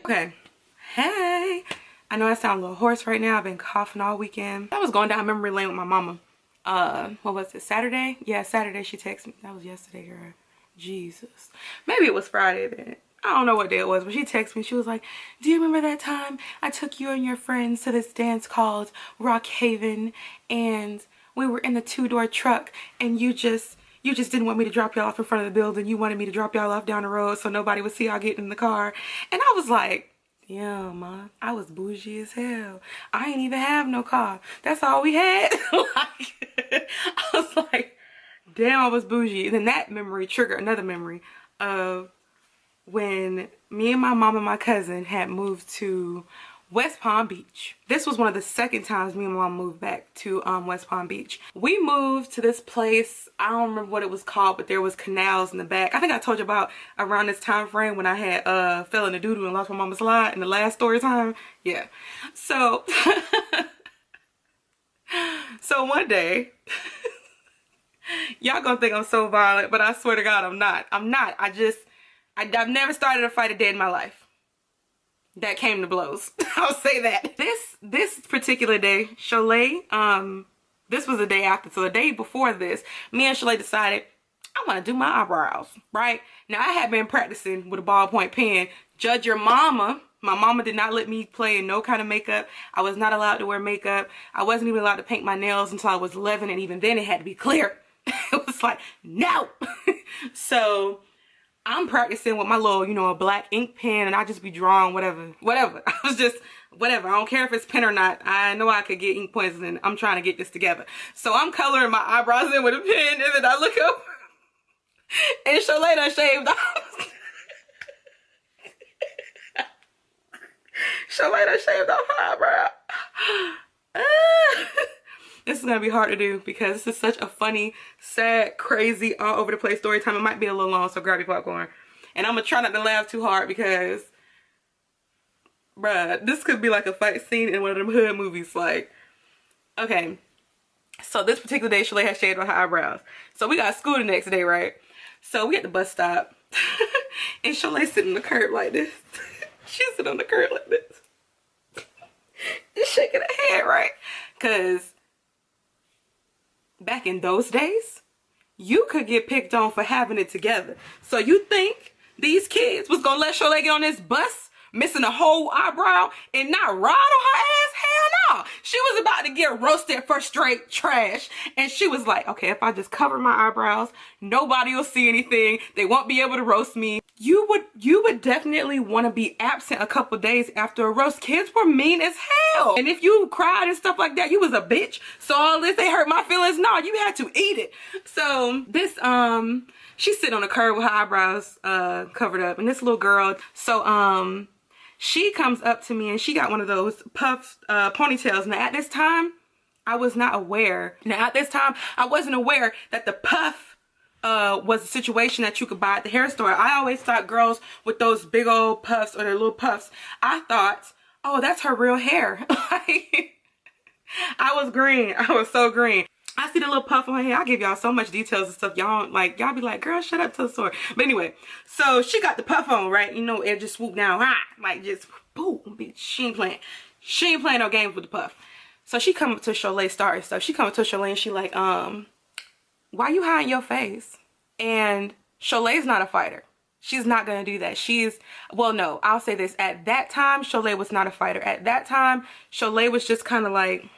Okay. Hey. I know I sound a little hoarse right now. I've been coughing all weekend. I was going down memory lane with my mama. What was it? Saturday? Yeah, Saturday she texted me. That was yesterday, girl. Jesus. Maybe it was Friday then. I don't know what day it was, but she texted me. She was like, do you remember that time I took you and your friends to this dance called Rock Haven, and we were in the two-door truck, and you just didn't want me to drop y'all off in front of the building. You wanted me to drop y'all off down the road so nobody would see y'all getting in the car. And I was like, yeah, ma, I was bougie as hell. I ain't even have no car. That's all we had. Like, I was like, damn, I was bougie. And then that memory triggered another memory of when me and my mom and my cousin had moved to West Palm Beach. This was one of the second times me and my mom moved back to West Palm Beach. We moved to this place, I don't remember what it was called, but there was canals in the back. I think I told you about around this time frame when I had fell in the doo-doo and lost my mama's slide in the last story time. Yeah. So so one day y'all gonna think I'm so violent, but I swear to God I'm not. I've never started a fight a day in my life that came to blows. I'll say that. This particular day, Cholet, this was the day after. So the day before this, me and Cholet decided, I want to do my eyebrows, right? Now, I had been practicing with a ballpoint pen. Judge your mama. My mama did not let me play in no kind of makeup. I was not allowed to wear makeup. I wasn't even allowed to paint my nails until I was 11, and even then it had to be clear. It was like, no. So I'm practicing with my little, you know, a black ink pen, and I just be drawing whatever. I was just, whatever. I don't care if it's pen or not. I know I could get ink poisoning. I'm trying to get this together. So I'm coloring my eyebrows in with a pen, and then I look up, and Cholet done shaved off. Cholet done shaved off her eyebrow. This is gonna be hard to do because this is such a funny, sad, crazy, all over the place story time. It might be a little long, so grab your popcorn. And I'm gonna try not to laugh too hard because, bruh, this could be like a fight scene in one of them hood movies. Like, okay, so this particular day, Cholet had shaved on her eyebrows. So we got school the next day, right? So we at the bus stop, and Cholet sitting on the curb like this. She's sitting on the curb like this, just shaking her head, right? Cause back in those days, you could get picked on for having it together. So you think these kids was gonna let Cholet get on this bus, missing a whole eyebrow, and not ride on her ass? Hell no. She was about to get roasted for straight trash. And she was like, okay, if I just cover my eyebrows, nobody will see anything. They won't be able to roast me. You would definitely want to be absent a couple days after a roast. Kids were mean as hell. And if you cried and stuff like that, you was a bitch. So all this, they hurt my feelings. No, you had to eat it. So this, she's sitting on the curb with her eyebrows covered up. And this little girl, so she comes up to me and she got one of those puffed ponytails. Now at this time, I was not aware. Now at this time, I wasn't aware that the puff was a situation that you could buy at the hair store. I always thought girls with those big old puffs or their little puffs, I thought, oh, that's her real hair. Like, I was green. I was so green. I see the little puff on her hair. I give y'all so much details and stuff. Y'all like, y'all be like, girl, shut up, tell the story. But anyway, so she got the puff on, right? You know, it just swooped down, like just boom, bitch. She ain't playing no games with the puff. So she come up to Cholet, starting stuff. She come up to Cholet and she like, why you hiding your face? And Cholet's not a fighter. She's not gonna do that. Well, no, I'll say this. At that time, Cholet was not a fighter. At that time, Cholet was just kind of like,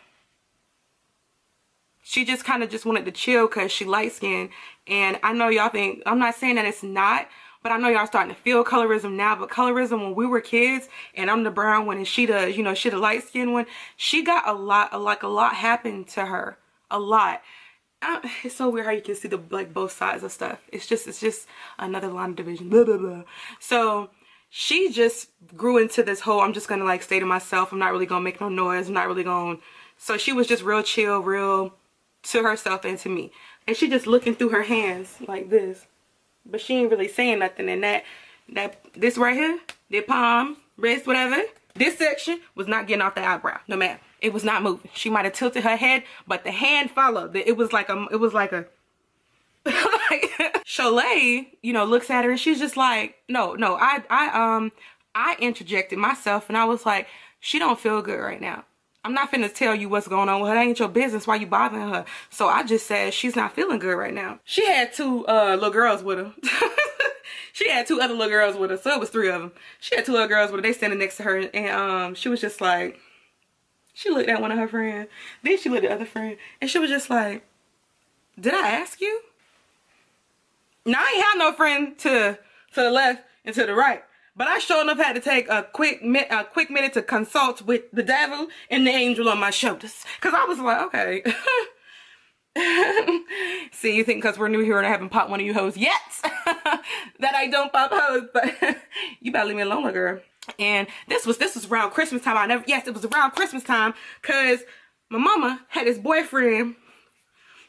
she just kind of just wanted to chill because she light skinned. And I know y'all think, I'm not saying that it's not, but I know y'all starting to feel colorism now. But colorism when we were kids, and I'm the brown one and she the, you know, she the light skinned one, she got a lot happened to her. A lot. It's so weird how you can see the like both sides of stuff. It's just another line of division. Blah, blah, blah. So she just grew into this whole, I'm just gonna like stay to myself. I'm not really gonna make no noise. I'm not really gonna. So she was just real chill, real to herself and to me. And she just looking through her hands like this, but she ain't really saying nothing. And this right here, the palm, wrist, whatever, this section was not getting off the eyebrow. No matter. It was not moving. She might have tilted her head, but the hand followed. It was like a like Cholet, you know, looks at her and she's just like, no, I interjected myself and I was like, she don't feel good right now. I'm not finna tell you what's going on with her. That ain't your business why you bothering her. So I just said she's not feeling good right now. She had two little girls with her. She had two other little girls with her, so it was 3 of them. She had 2 little girls with her. They standing next to her, and she was just like, she looked at one of her friends, then she looked at the other friend, and she was just like, did I ask you? Now I ain't have no friend to the left and to the right, but I sure enough had to take a quick minute to consult with the devil and the angel on my shoulders, because I was like, okay. See, you think because we're new here and I haven't popped one of you hoes yet that I don't pop hoes, but you better leave me alone, little girl. And this was around Christmas time. Yes, it was around Christmas time, because my mama had this boyfriend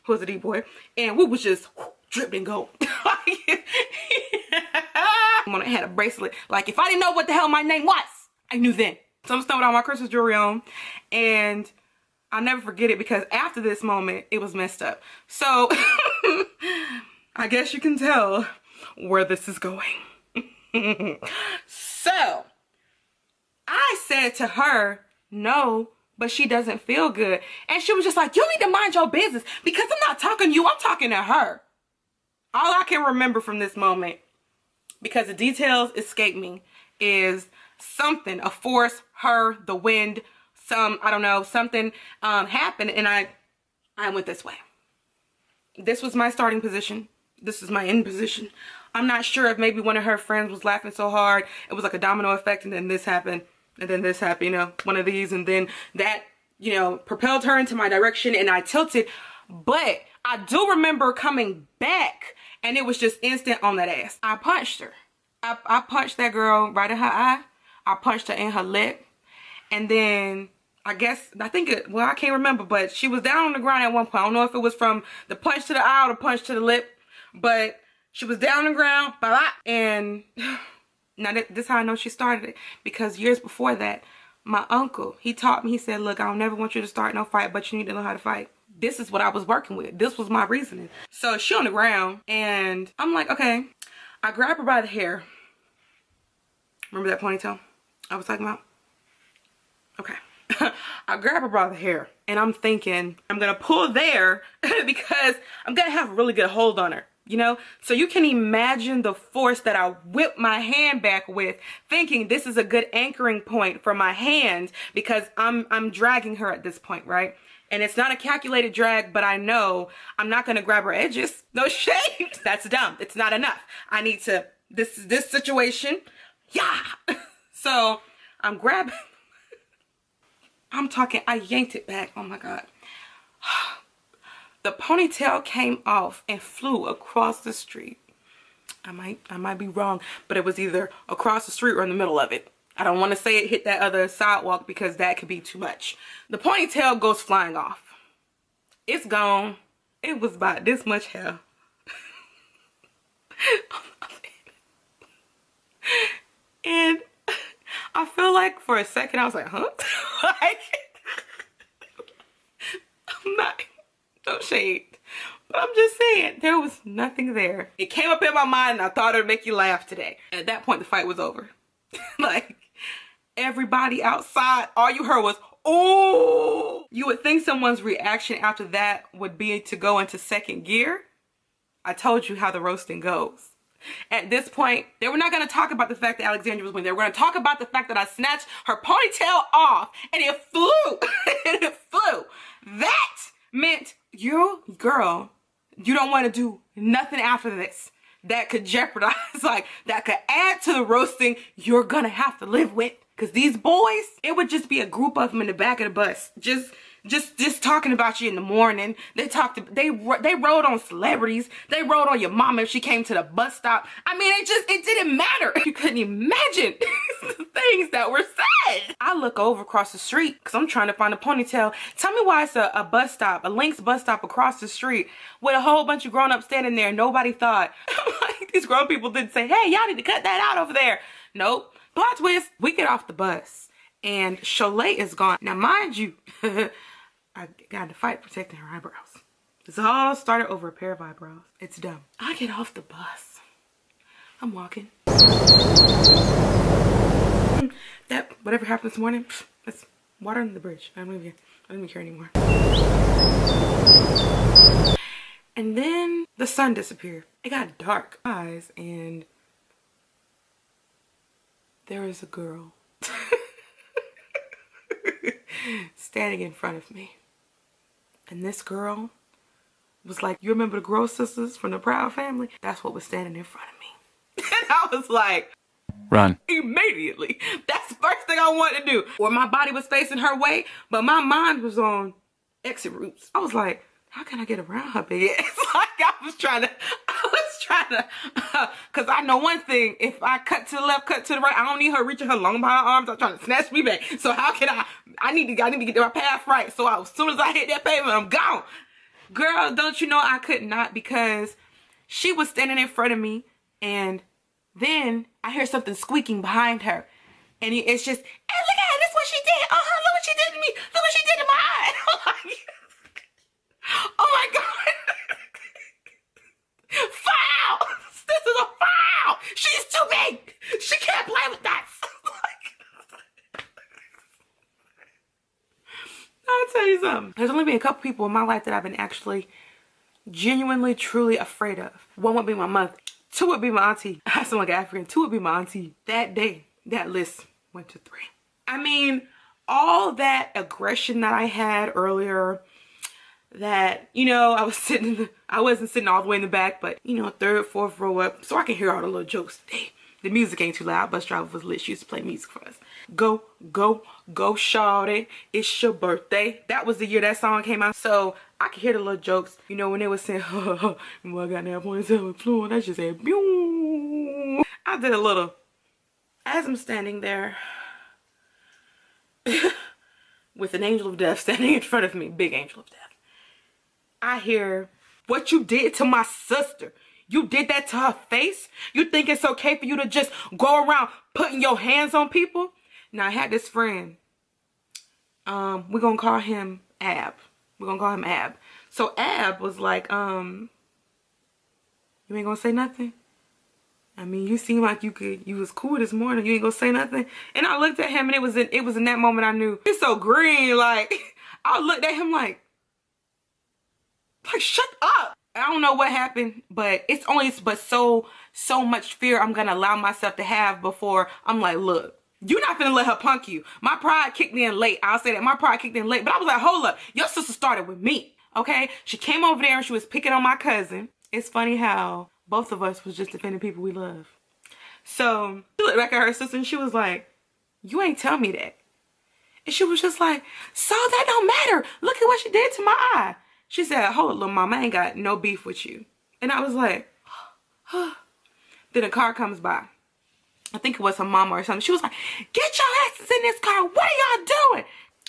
who was a D-boy, and we was just dripped in gold. Mama had a bracelet. Like, if I didn't know what the hell my name was, I knew then. So I'm still with all my Christmas jewelry on, and I'll never forget it, because after this moment, it was messed up. So, I guess you can tell where this is going. So, I said to her, no, but she doesn't feel good. And she was just like, you need to mind your business, because I'm not talking to you, I'm talking to her. All I can remember from this moment, because the details escape me, is something, a force, her, the wind, I don't know, something happened, and I went this way. This was my starting position. This is my end position. I'm not sure if maybe one of her friends was laughing so hard, it was like a domino effect, and then this happened, and then this happened, you know, one of these, and then that, you know, propelled her into my direction, and I tilted. But I do remember coming back, and it was just instant on that ass. I punched her. I punched that girl right in her eye. I punched her in her lip, and then I can't remember, but she was down on the ground at one point. I don't know if it was from the punch to the eye or the punch to the lip, but she was down on the ground, and now this is how I know she started it, because years before that, my uncle, he taught me, he said, look, I don't never want you to start no fight, but you need to know how to fight. This is what I was working with. This was my reasoning. So she on the ground, and I'm like, okay. I grab her by the hair. Remember that ponytail I was talking about? Okay. I grab her by the hair, and I'm thinking I'm gonna pull there because I'm gonna have a really good hold on her, you know? So you can imagine the force that I whip my hand back with, thinking this is a good anchoring point for my hand, because I'm dragging her at this point, right? And it's not a calculated drag, but I know I'm not gonna grab her edges. No shade. That's dumb. It's not enough. I need to, this situation, yeah. So I'm grabbing, I yanked it back. Oh my God. The ponytail came off and flew across the street. I might be wrong, but it was either across the street or in the middle of it. I don't want to say it hit that other sidewalk, because that could be too much. The ponytail goes flying off. It's gone. It was about this much hair. And I feel like for a second I was like, huh? Like, I'm not, no shade, but I'm just saying, there was nothing there. It came up in my mind, and I thought it would make you laugh today. At that point, the fight was over. Like, everybody outside, all you heard was, oh! You would think someone's reaction after that would be to go into second gear. I told you how the roasting goes. At this point, they were not going to talk about the fact that Alexandria was winning. They were going to talk about the fact that I snatched her ponytail off, and it flew. And it flew. That meant, you, girl, you don't want to do nothing after this that could jeopardize, like, that could add to the roasting you're going to have to live with. Because these boys, it would just be a group of them in the back of the bus. Just talking about you in the morning. They rode on celebrities. They rode on your mama if she came to the bus stop. I mean, it didn't matter. You couldn't imagine the things that were said. I look over across the street because I'm trying to find a ponytail. Tell me why it's a bus stop, a Lynx bus stop across the street with a whole bunch of grown-ups standing there. Nobody thought, like, these grown people didn't say, hey, y'all need to cut that out over there. Nope. Plot twist, we get off the bus and Cholet is gone. Now, mind you, I got to fight protecting her eyebrows. This all started over a pair of eyebrows. It's dumb. I get off the bus. I'm walking. That whatever happened this morning, that's water under the bridge. I don't even care anymore. And then the sun disappeared. It got dark eyes, and there was a girl standing in front of me. And this girl was like, you remember the Gross sisters from the Proud Family? That's what was standing in front of me. And I was like, run. Immediately. That's the first thing I wanted to do. Where my body was facing her way, but my mind was on exit routes. I was like, how can I get around her big ass? Like I was trying to, cause I know one thing, if I cut to the left, cut to the right, I don't need her reaching her long behind arms. I'm trying to snatch me back. So how can I need to get my path right. So as soon as I hit that pavement, I'm gone. Girl, don't you know I could not, because she was standing in front of me, and then I hear something squeaking behind her. And it's just, hey, look at her, that's what she did. Look what she did to me. Look what she did to my eye. I'm like, oh my God. Foul! This is a foul! She's too big! She can't play with that! I'll tell you something. There's only been a couple people in my life that I've been actually genuinely, truly afraid of. One would be my mother. Two would be my auntie. I sound like African. Two would be my auntie. That day, that list went to 3. I mean, all that aggression that I had earlier, that, you know, I wasn't sitting all the way in the back, but, you know, 3rd, 4th row up, so I can hear all the little jokes. Hey, the music ain't too loud. Bus driver was lit. She used to play music for us. Go, go, go, shawty. It's your birthday. That was the year that song came out. So I could hear the little jokes. You know, when they were saying, well, I got that 0.7 fluid. I just said, boom. I did a little. As I'm standing there with an angel of death standing in front of me, big angel of death, I hear, what you did to my sister. You did that to her face? You think it's okay for you to just go around putting your hands on people? Now, I had this friend. We're going to call him Ab. We're going to call him Ab. So Ab was like, you ain't going to say nothing? I mean, you seem like you was cool this morning. You ain't going to say nothing? And I looked at him, and it was in that moment I knew. He's so green. Like, I looked at him like, shut up. I don't know what happened, but it's only so much fear I'm gonna allow myself to have before I'm like, look, you're not gonna let her punk you. My pride kicked in late. I'll say that my pride kicked in late, but I was like, hold up, your sister started with me, okay? She came over there and she was picking on my cousin. It's funny how both of us was just defending people we love. So she looked back at her sister and she was like, you ain't tell me that. And she was just like, so that don't matter. Look at what she did to my eye. She said, hold up, little mama, I ain't got no beef with you. And I was like, Then a car comes by. I think it was her mama or something. She was like, get your asses in this car. What are y'all doing?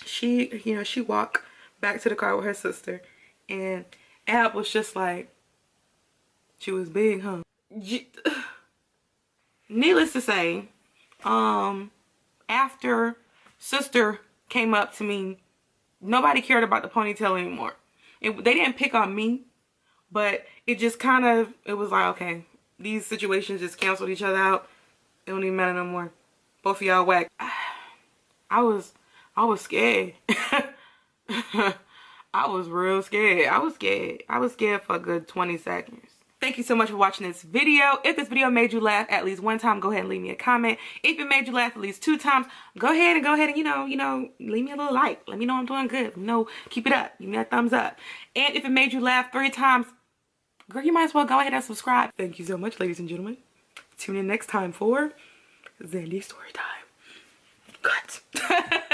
She walked back to the car with her sister. And Ab was just like, she was big, huh? Needless to say, after sister came up to me, nobody cared about the ponytail anymore. They didn't pick on me, but it just kind of, it was like, okay, these situations just canceled each other out. It don't even matter no more. Both of y'all whack. I was scared. I was real scared. I was scared for a good 20 seconds. Thank you so much for watching this video. If this video made you laugh at least one time, go ahead and leave me a comment. If it made you laugh at least 2 times, go ahead and you know, leave me a little like. Let me know I'm doing good. Keep it up. Give me a thumbs up. And if it made you laugh 3 times, girl, you might as well go ahead and subscribe. Thank you so much, ladies and gentlemen. Tune in next time for Zandy's story time. Cut.